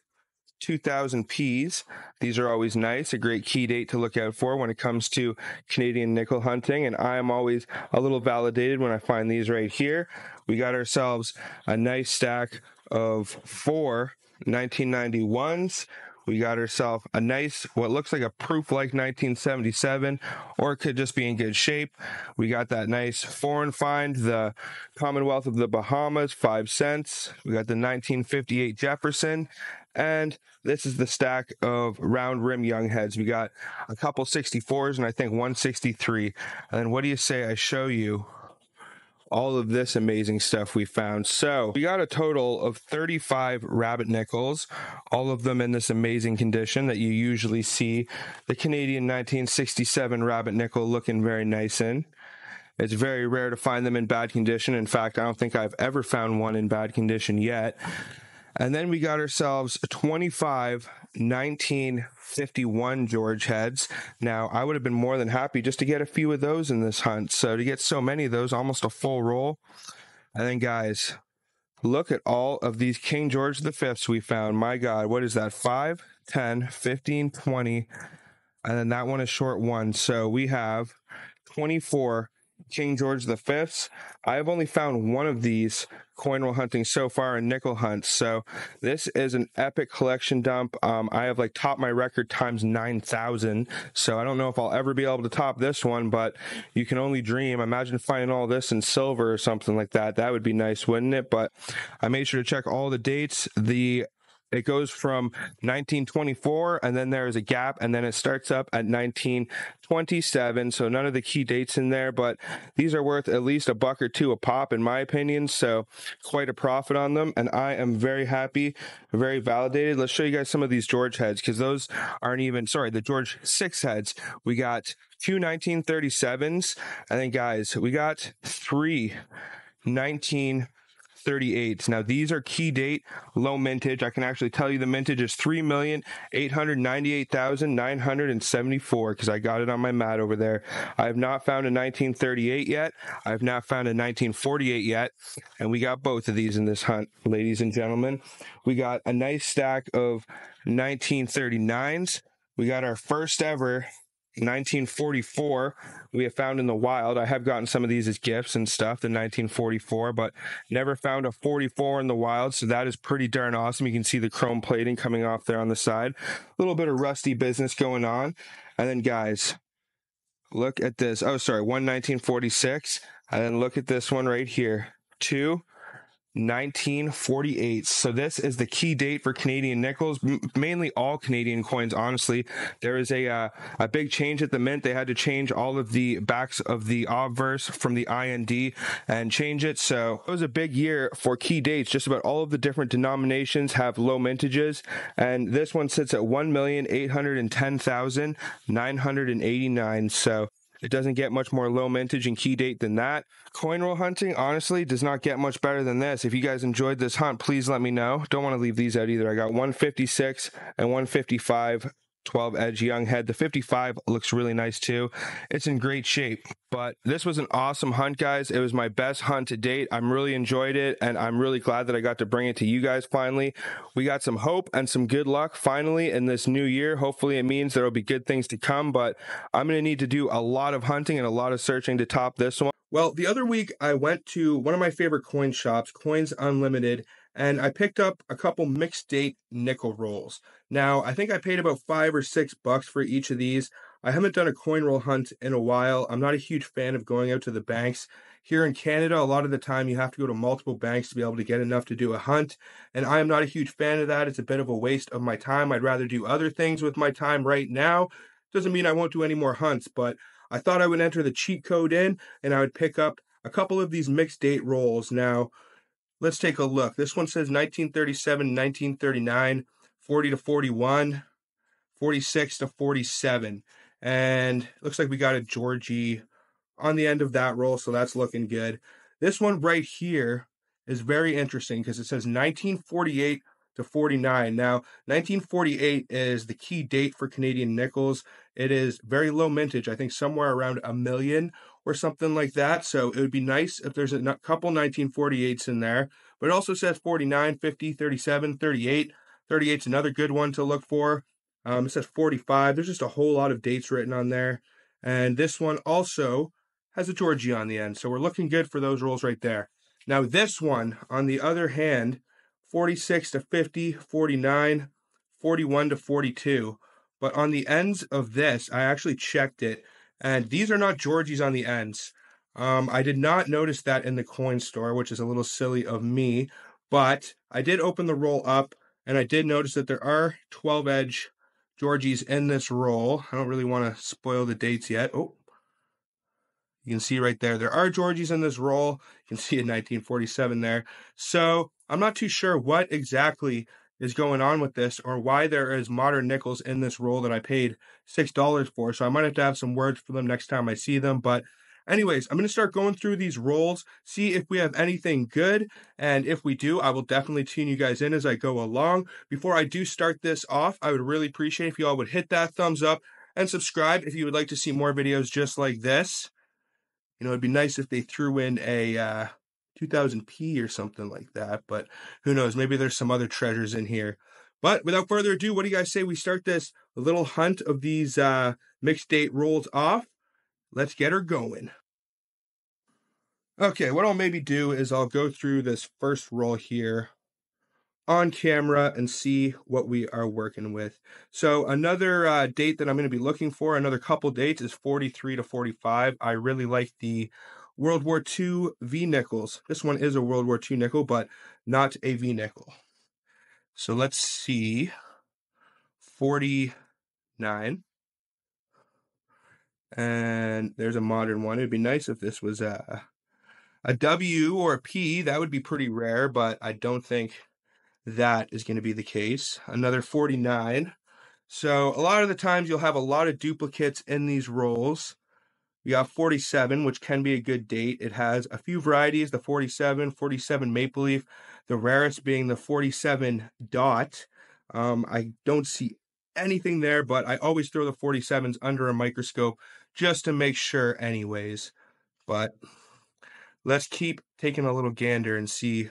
2000 Ps. These are always nice, a great key date to look out for when it comes to Canadian nickel hunting, and I am always a little validated when I find these right here. We got ourselves a nice stack of 4 1991s. We got ourselves a nice, what looks like a proof like 1977, or it could just be in good shape. We got that nice foreign find, the Commonwealth of the Bahamas, 5 cents. We got the 1958 Jefferson, and this is the stack of round rim young heads. We got a couple 64s and I think 163. And then what do you say I show you all of this amazing stuff we found? So we got a total of 35 rabbit nickels, all of them in this amazing condition that you usually see the Canadian 1967 rabbit nickel looking very nice in. It's very rare to find them in bad condition. In fact, I don't think I've ever found one in bad condition yet. And then we got ourselves 25 1951 George heads. Now, I would have been more than happy just to get a few of those in this hunt. So to get so many of those, almost a full roll. And then, guys, look at all of these King George V's we found. My God, what is that? 5, 10, 15, 20. And then that one is short 1. So we have 24 King George V's. I have only found one of these coin roll hunting so far in nickel hunts, so this is an epic collection dump. I have like topped my record times 9,000, so I don't know if I'll ever be able to top this one, but you can only dream. Imagine finding all this in silver or something like that. That would be nice, wouldn't it? But I made sure to check all the dates. It goes from 1924, and then there is a gap, and then it starts up at 1927. So none of the key dates in there, but these are worth at least $1 or $2 a pop, in my opinion. So quite a profit on them, and I am very happy, very validated. Let's show you guys some of these George heads, because those aren't even, sorry, the George 6 heads. We got 2 1937s, and then, guys, we got 3 1938. Now these are key date, low mintage. I can actually tell you the mintage is 3,898,974 because I got it on my mat over there. I have not found a 1938 yet. I have not found a 1948 yet, and we got both of these in this hunt, ladies and gentlemen. We got a nice stack of 1939s. We got our first ever 1944 we have found in the wild. I have gotten some of these as gifts and stuff, the 1944, but never found a 44 in the wild, so that is pretty darn awesome. You can see the chrome plating coming off there on the side. A little bit of rusty business going on. And then, guys, look at this. Oh, sorry, 1946. And then look at this one right here. 2 1948. So this is the key date for Canadian nickels, mainly all Canadian coins, honestly. There is a big change at the mint. They had to change all of the backs of the obverse from the IND and change it. So it was a big year for key dates. Just about all of the different denominations have low mintages, and this one sits at 1,810,989. So it doesn't get much more low mintage and key date than that. Coin roll hunting, honestly, does not get much better than this. If you guys enjoyed this hunt, please let me know. Don't want to leave these out either. I got 156 and 155 12 edge young head. The 55 looks really nice too. It's in great shape. But this was an awesome hunt, guys. It was my best hunt to date. I'm really enjoyed it, and I'm really glad that I got to bring it to you guys finally. We got some hope and some good luck finally in this new year. Hopefully it means there will be good things to come, but I'm going to need to do a lot of hunting and a lot of searching to top this one. Well, the other week I went to one of my favorite coin shops, Coins Unlimited, and I picked up a couple mixed date nickel rolls. Now, I think I paid about $5 or $6 for each of these. I haven't done a coin roll hunt in a while. I'm not a huge fan of going out to the banks. Here in Canada, a lot of the time you have to go to multiple banks to be able to get enough to do a hunt, and I am not a huge fan of that. It's a bit of a waste of my time. I'd rather do other things with my time right now. Doesn't mean I won't do any more hunts, but I thought I would enter the cheat code in and I would pick up a couple of these mixed date rolls. Now, let's take a look. This one says 1937, 1939, 40 to 41, 46 to 47. And it looks like we got a Georgie on the end of that roll, so that's looking good. This one right here is very interesting because it says 1948 to 49. Now, 1948 is the key date for Canadian nickels. It is very low mintage, I think somewhere around 1 million or something like that. So it would be nice if there's a couple 1948s in there. But it also says 49, 50, 37, 38. 38's another good one to look for. It says 45. There's just a whole lot of dates written on there. And this one also has a Georgie on the end. So we're looking good for those rolls right there. Now this one, on the other hand, 46 to 50, 49, 41 to 42. But on the ends of this, I actually checked it, and these are not Georgies on the ends. I did not notice that in the coin store, which is a little silly of me, but I did open the roll up, and I did notice that there are 12-edge Georgies in this roll. I don't really want to spoil the dates yet. Oh, you can see right there, there are Georgies in this roll. You can see a 1947 there. So I'm not too sure what exactly is going on with this or why there is modern nickels in this roll that I paid $6 for. So I might have to have some words for them next time I see them. But anyways, I'm going to start going through these rolls, see if we have anything good. And if we do, I will definitely tune you guys in as I go along. Before I do start this off, I would really appreciate if you all would hit that thumbs up and subscribe if you would like to see more videos just like this. You know, it'd be nice if they threw in a 2000p or something like that, but who knows? Maybe there's some other treasures in here. But without further ado, what do you guys say we start this little hunt of these mixed date rolls off? Let's get her going. Okay, what I'll maybe do is I'll go through this first roll here on camera and see what we are working with. So another date that I'm going to be looking for, another couple dates, is 43 to 45. I really like the World War II V nickels. This one is a World War II nickel, but not a V nickel. So let's see. 49. And there's a modern one. It'd be nice if this was a W or a P. That would be pretty rare, but I don't think that is going to be the case. Another 49. So a lot of the times you'll have a lot of duplicates in these rolls. We got 47, which can be a good date. It has a few varieties, the 47, 47 Maple Leaf, the rarest being the 47 Dot. I don't see anything there, but I always throw the 47s under a microscope just to make sure anyways. But let's keep taking a little gander and see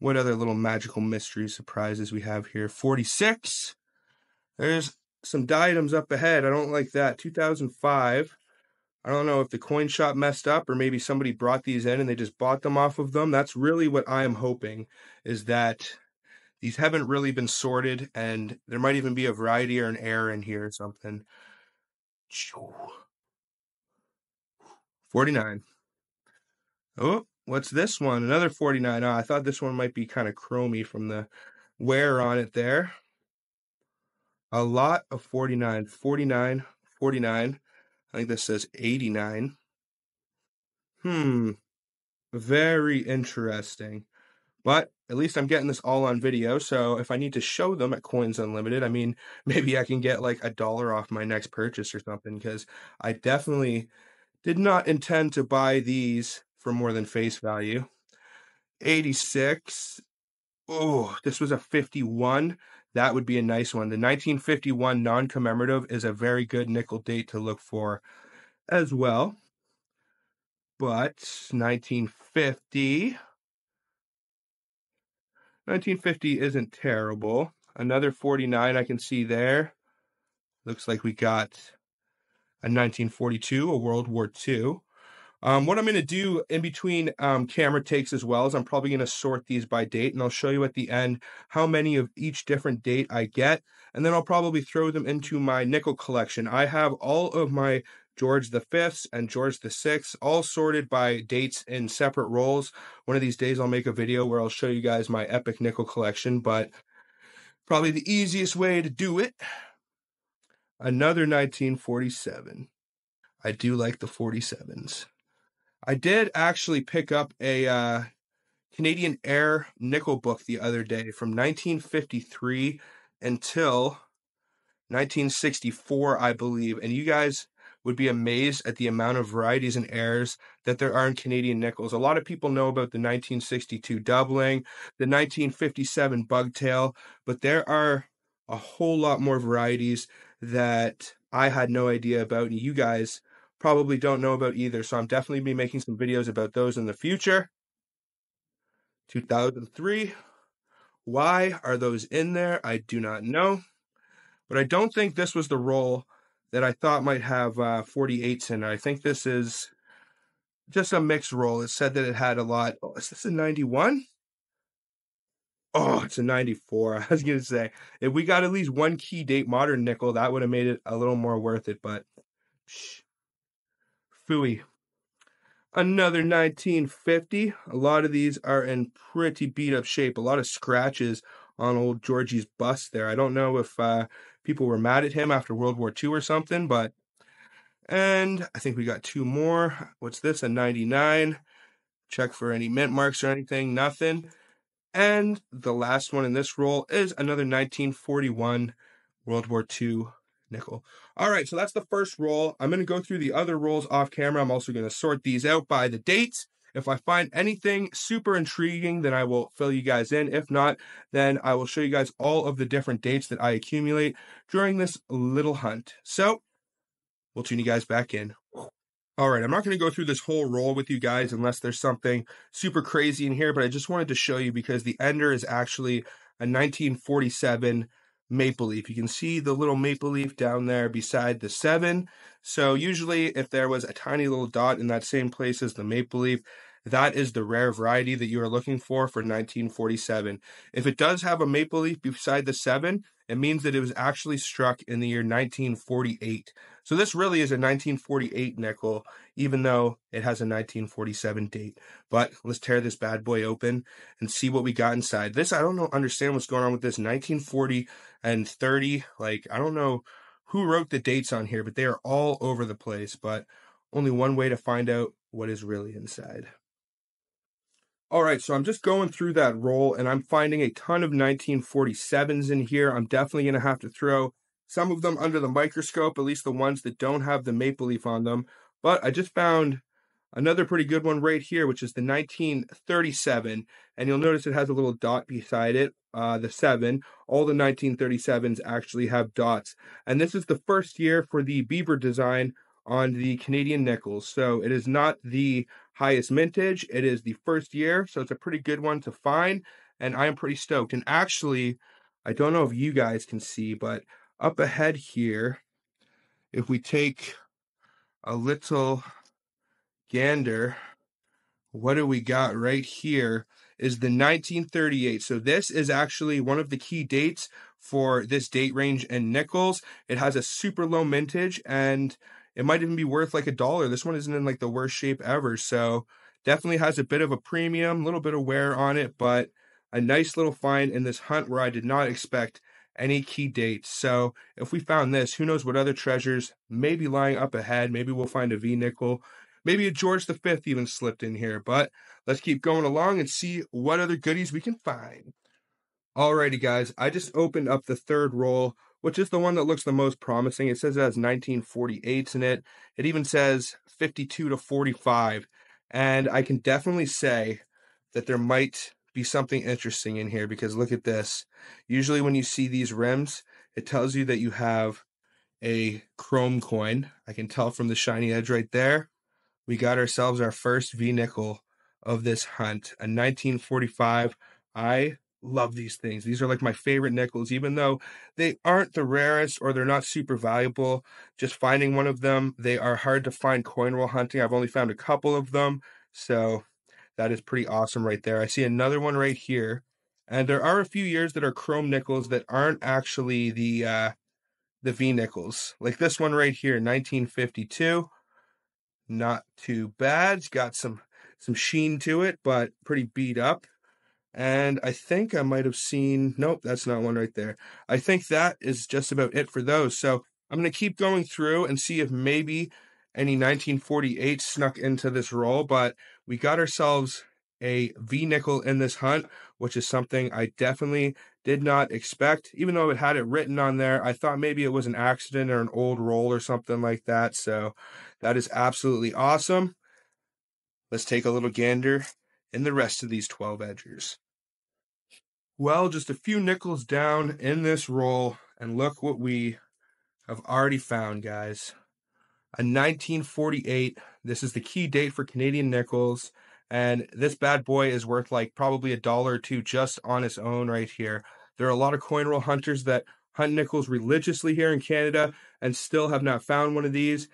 what other little magical mystery surprises we have here. 46. There's some diadems up ahead. I don't like that. 2005. I don't know if the coin shop messed up or maybe somebody brought these in and they just bought them off of them. That's really what I am hoping, is that these haven't really been sorted and there might even be a variety or an error in here or something. 49. Oh, What's this one? Another 49. Oh, I thought this one might be kind of chromy from the wear on it there. A lot of 49. 49, 49. I think this says 89. Very interesting. But at least I'm getting this all on video, so if I need to show them at Coins Unlimited, I mean, maybe I can get like $1 off my next purchase or something, because I definitely did not intend to buy these for more than face value. 86. Oh, this was a 51. That would be a nice one. The 1951 non-commemorative is a very good nickel date to look for as well. But 1950 isn't terrible. Another 49 I can see there. Looks like we got a 1942, a World War II. What I'm going to do in between camera takes as well is I'm probably going to sort these by date, and I'll show you at the end how many of each different date I get, and then I'll probably throw them into my nickel collection. I have all of my George V and George VI all sorted by dates in separate rolls. One of these days I'll make a video where I'll show you guys my epic nickel collection, but probably the easiest way to do it, another 1947. I do like the 47s. I did actually pick up a Canadian Air nickel book the other day from 1953 until 1964, I believe. And you guys would be amazed at the amount of varieties and airs that there are in Canadian nickels. A lot of people know about the 1962 doubling, the 1957 bugtail, but there are a whole lot more varieties that I had no idea about, and you guys probably don't know about either. So I'm definitely be making some videos about those in the future. 2003. Why are those in there? I do not know. But I don't think this was the roll that I thought might have 48s in it. I think this is just a mixed roll. It said that it had a lot. Oh, is this a 91? Oh, it's a 94. I was going to say, if we got at least one key date modern nickel, that would have made it a little more worth it, but phooey. Another 1950. A lot of these are in pretty beat up shape. A lot of scratches on old Georgie's bust there. I don't know if people were mad at him after World War II or something, but... And I think we got two more. What's this? A 99. Check for any mint marks or anything. Nothing. And the last one in this roll is another 1941 World War II nickel. All right, so that's the first roll. I'm going to go through the other rolls off camera. I'm also going to sort these out by the dates. If I find anything super intriguing, then I will fill you guys in. If not, then I will show you guys all of the different dates that I accumulate during this little hunt. So we'll tune you guys back in. All right, I'm not going to go through this whole roll with you guys unless there's something super crazy in here, but I just wanted to show you because the ender is actually a 1947 maple leaf. You can see the little maple leaf down there beside the 7. So usually if there was a tiny little dot in that same place as the maple leaf, that is the rare variety that you are looking for 1947. If it does have a maple leaf beside the 7, it means that it was actually struck in the year 1948. So this really is a 1948 nickel, even though it has a 1947 date. But let's tear this bad boy open and see what we got inside. This, I don't understand what's going on with this 1940 and 30. Like, I don't know who wrote the dates on here, but they are all over the place. But only one way to find out what is really inside. All right, so I'm just going through that roll, and I'm finding a ton of 1947s in here. I'm definitely going to have to throw some of them under the microscope, at least the ones that don't have the maple leaf on them. But I just found another pretty good one right here, which is the 1937. And you'll notice it has a little dot beside it, the 7. All the 1937s actually have dots. And this is the first year for the beaver design on the Canadian nickels. So it is not the highest mintage. It is the first year, so it's a pretty good one to find, and I am pretty stoked. And actually, I don't know if you guys can see, but up ahead here, if we take a little gander, what do we got right here is the 1938. So this is actually one of the key dates for this date range in nickels. It has a super low mintage, and it might even be worth like $1. This one isn't in like the worst shape ever. So Definitely has a bit of a premium, a little bit of wear on it, but a nice little find in this hunt where I did not expect any key dates. So if we found this, who knows what other treasures may be lying up ahead. Maybe we'll find a V nickel. Maybe a George V even slipped in here. But let's keep going along and see what other goodies we can find. Alrighty, guys, I just opened up the third roll, which is the one that looks the most promising. It says it has 1948s in it. It even says 52 to 45. And I can definitely say that there might be something interesting in here because look at this. Usually when you see these rims, it tells you that you have a chrome coin. I can tell from the shiny edge right there. We got ourselves our first V nickel of this hunt, a 1945. I love these things. These are like my favorite nickels, even though they aren't the rarest or they're not super valuable. Just finding one of them, they are hard to find coin roll hunting. I've only found a couple of them, so that is pretty awesome right there. I see another one right here, and there are a few years that are chrome nickels that aren't actually the V nickels, like this one right here, 1952. Not too bad. It's got some sheen to it, but pretty beat up. And I think I might have seen, nope, that's not one right there. I think that is just about it for those. So I'm going to keep going through and see if maybe any 1948 snuck into this roll, but we got ourselves a V nickel in this hunt, which is something I definitely did not expect. Even though it had it written on there, I thought maybe it was an accident or an old roll or something like that. So that is absolutely awesome. Let's take a little gander in the rest of these 12 edgers. Well, just a few nickels down in this roll, and look what we have already found, guys. A 1948. This is the key date for Canadian nickels, and this bad boy is worth like probably $1 or $2 just on its own right here. There are a lot of coin roll hunters that hunt nickels religiously here in Canada and still have not found one of these.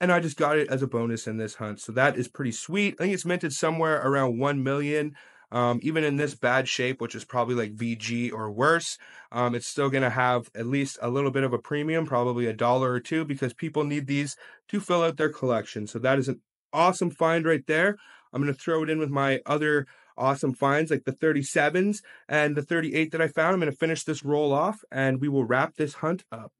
And I just got it as a bonus in this hunt. So that is pretty sweet. I think it's minted somewhere around 1 million. Even in this bad shape, which is probably like VG or worse, it's still going to have at least a little bit of a premium, probably $1 or $2, because people need these to fill out their collection. So that is an awesome find right there. I'm going to throw it in with my other awesome finds like the 37s and the 38 that I found. I'm going to finish this roll off and we will wrap this hunt up.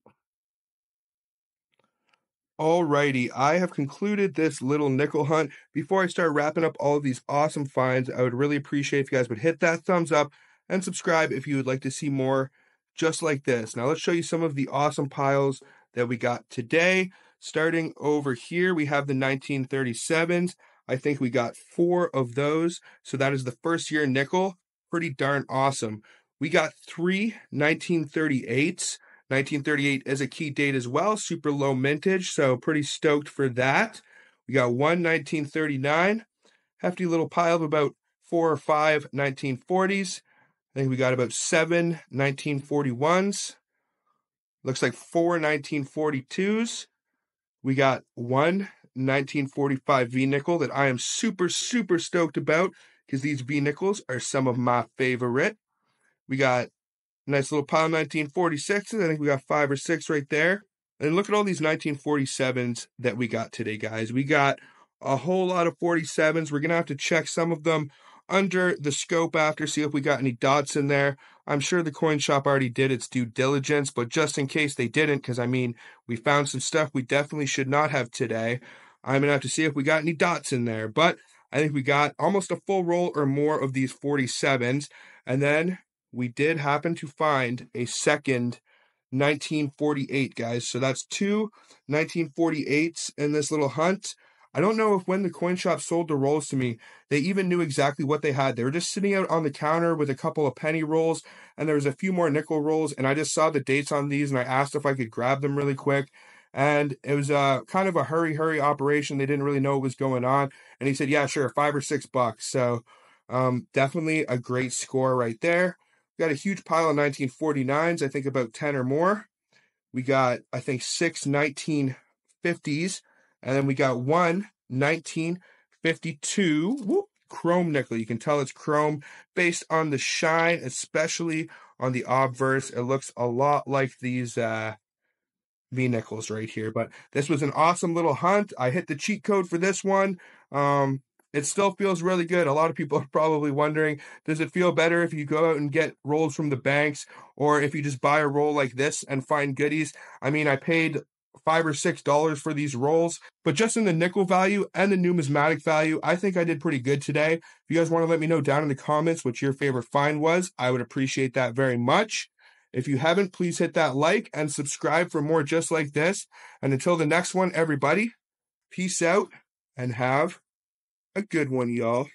Alrighty, I have concluded this little nickel hunt. Before I start wrapping up all of these awesome finds, I would really appreciate if you guys would hit that thumbs up and subscribe if you would like to see more just like this. Now let's show you some of the awesome piles that we got today. Starting over here, we have the 1937s. I think we got 4 of those. So that is the first year nickel. Pretty darn awesome. We got 3 1938s. 1938 is a key date as well, super low mintage, so pretty stoked for that. We got 1 1939, hefty little pile of about 4 or 5 1940s. I think we got about 7 1941s. Looks like 4 1942s. We got 1 1945 V nickel that I am super stoked about because these V nickels are some of my favorite. We got nice little pile of 1946s. I think we got 5 or 6 right there. And look at all these 1947s that we got today, guys. We got a whole lot of 47s. We're going to have to check some of them under the scope after, see if we got any dots in there. I'm sure the coin shop already did its due diligence, but just in case they didn't, because I mean, we found some stuff we definitely should not have today. I'm going to have to see if we got any dots in there. But I think we got almost a full roll or more of these 47s. And then we did happen to find a second 1948, guys. So that's 2 1948s in this little hunt. I don't know if when the coin shop sold the rolls to me, they even knew exactly what they had. They were just sitting out on the counter with a couple of penny rolls, and there was a few more nickel rolls, and I just saw the dates on these, and I asked if I could grab them really quick. And it was kind of a hurry operation. They didn't really know what was going on. And he said, yeah, sure, $5 or $6. So definitely a great score right there. We got a huge pile of 1949s, I think about 10 or more. We got, I think, 6 1950s. And then we got 1 1952 chrome nickel. You can tell it's chrome based on the shine, especially on the obverse. It looks a lot like these V nickels right here. But this was an awesome little hunt. I hit the cheat code for this one. it still feels really good. A lot of people are probably wondering, does it feel better if you go out and get rolls from the banks, or if you just buy a roll like this and find goodies? I mean, I paid $5 or $6 for these rolls, but just in the nickel value and the numismatic value, I think I did pretty good today. If you guys want to let me know down in the comments what your favorite find was, I would appreciate that very much. If you haven't, please hit that like and subscribe for more just like this. And until the next one, everybody, peace out and have a good one, y'all.